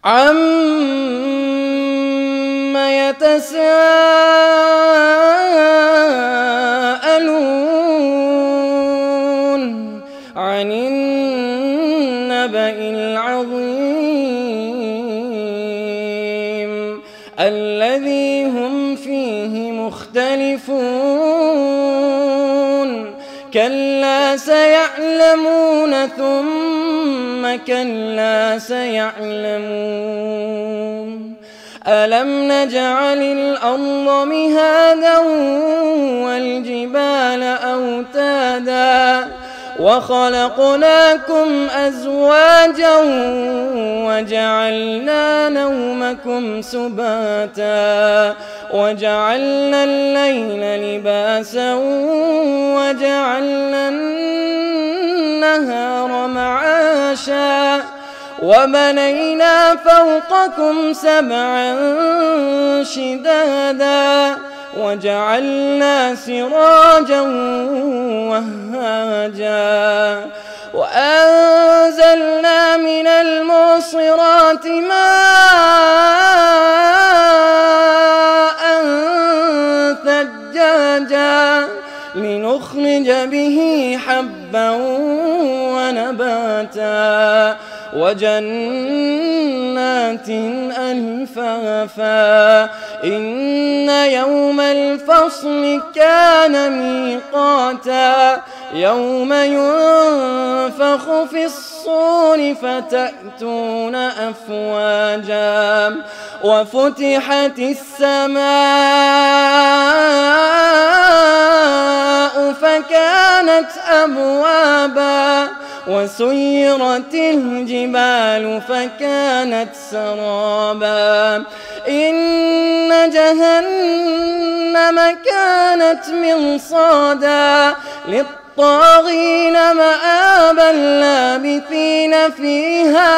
عَمَّ يَتَسَاءَلُونَ عَنِ النَّبَإِ الْعَظِيمِ الَّذِي هُمْ فِيهِ مُخْتَلِفُونَ كَلَّا سَيَعْلَمُونَ ثُمَّ كَلَّا سَيَعْلَمُونَ أَلَمْ نَجْعَلِ الْأَرْضَ مِهَادًا وَالْجِبَالَ أَوْتَادًا وَخَلَقْنَاكُمْ أَزْوَاجًا وَجَعَلْنَا نَوْمَكُمْ سُبَاتًا وَجَعَلْنَا اللَّيْلَ لِبَاسًا وَجَعَلْنَا النَّهَارَ مَعَاشًا وَبَنَيْنَا فَوْقَكُمْ سَبْعًا شِدَادًا وَجَعَلْنَا سِرَاجًا وَهَّاجًا وَأَنزَلْنَا مِنَ الْمُعْصِرَاتِ مَاءً ثَجَّاجًا لِنُخْرِجَ بِهِ حَبًّا وَنَبَاتًا وَجَنَّاتٍ أَلْفَافًا إِنَّ يَوْمَ الْفَصْلِ كَانَ مِيقَاتًا يَوْمَ يُنفَخُ فِي الصُّورِ فَتَأْتُونَ أَفْوَاجًا وَفُتِحَتِ السَّمَاءُ فَكَانَتْ أَبْوَابًا وَسُيِّرَتِ الْجِبَالُ فَكَانَتْ سَرَابًا إِنَّ جَهَنَّمَ كَانَتْ مِرْصَادًا لِلطَّاغِينَ مَآبًا لَابِثِينَ فِيهَا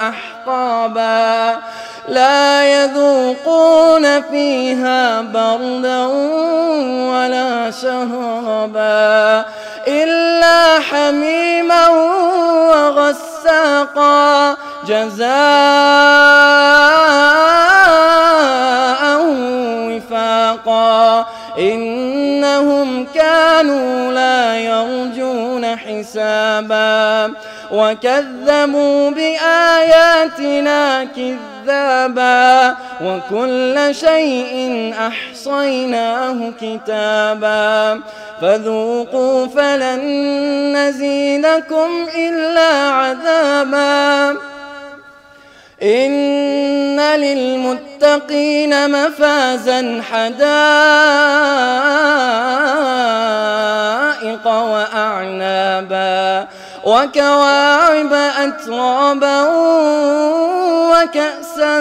أَحْقَابًا لَا يَذُوقُونَ فِيهَا بَرْدًا وَلَا شَرَابًا إِلَّا حَمِيمًا وَغَسَّاقًا جَزَاءً وِفَاقًا إِنَّهُمْ كَانُوا لَا يَرْجُونَ حِسَابًا وَكَذَّبُوا بِآيَاتِنَا كِذَّابًا وَكُلَّ شَيْءٍ أَحْصَيْنَاهُ كِتَابًا فَذُوقُوا فَلَن نَّزِيدَكُمْ إِلَّا عَذَابًا إِنَّ لِلْمُتَّقِينَ مَفَازًا حَدَائِقَ وَأَعْنَابًا وَكَوَاعِبَ أَتْرَابًا وَكَأْسًا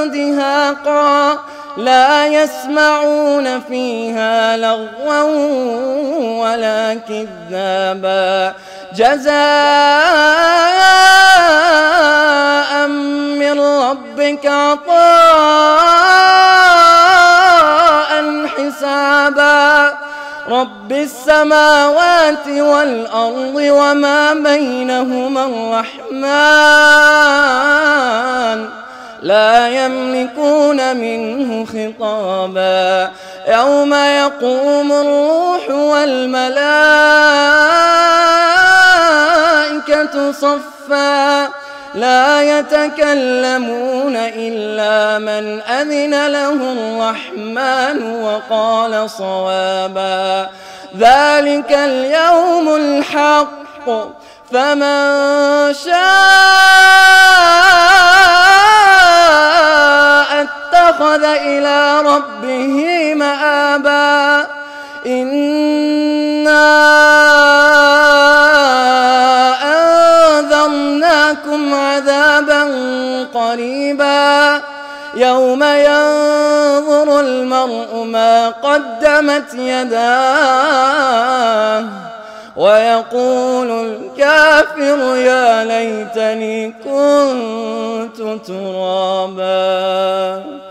دِهَاقًا لَا يَسْمَعُونَ فِيهَا لَغْوًا وَلَا كِذَّابًا جَزَاءً مِّن رَّبِّكَ عَطَاءً حِسَابًا رَبِّ السَّمَاوَاتِ وَالْأَرْضِ وَمَا بَيْنَهُمَا الرَّحْمَٰنُ لَا يَمْلِكُونَ مِنْهُ خِطَابًا يَوْمَ يَقُومُ الرُّوحُ وَالْمَلَائِكَةُ صَفًّا لَا يَتَكَلَّمُونَ إِلَّا مَنْ أَذِنَ لَهُ الرَّحْمَٰنُ وَقَالَ صَوَابًا ذَلِكَ الْيَوْمُ الْحَقُّ فَمَن شَاءَ اتَّخَذَ إِلَىٰ رَبِّهِ مَآبًا إِنَّا أَنذَرْنَاكُمْ عَذَابًا قَرِيبًا يَوْمَ يَنظُرُ الْمَرْءُ مَا قَدَّمَتْ يَدَاهُ وَيَقُولُ الْكَافِرُ يَا لَيْتَنِي كُنتُ تُرَابًا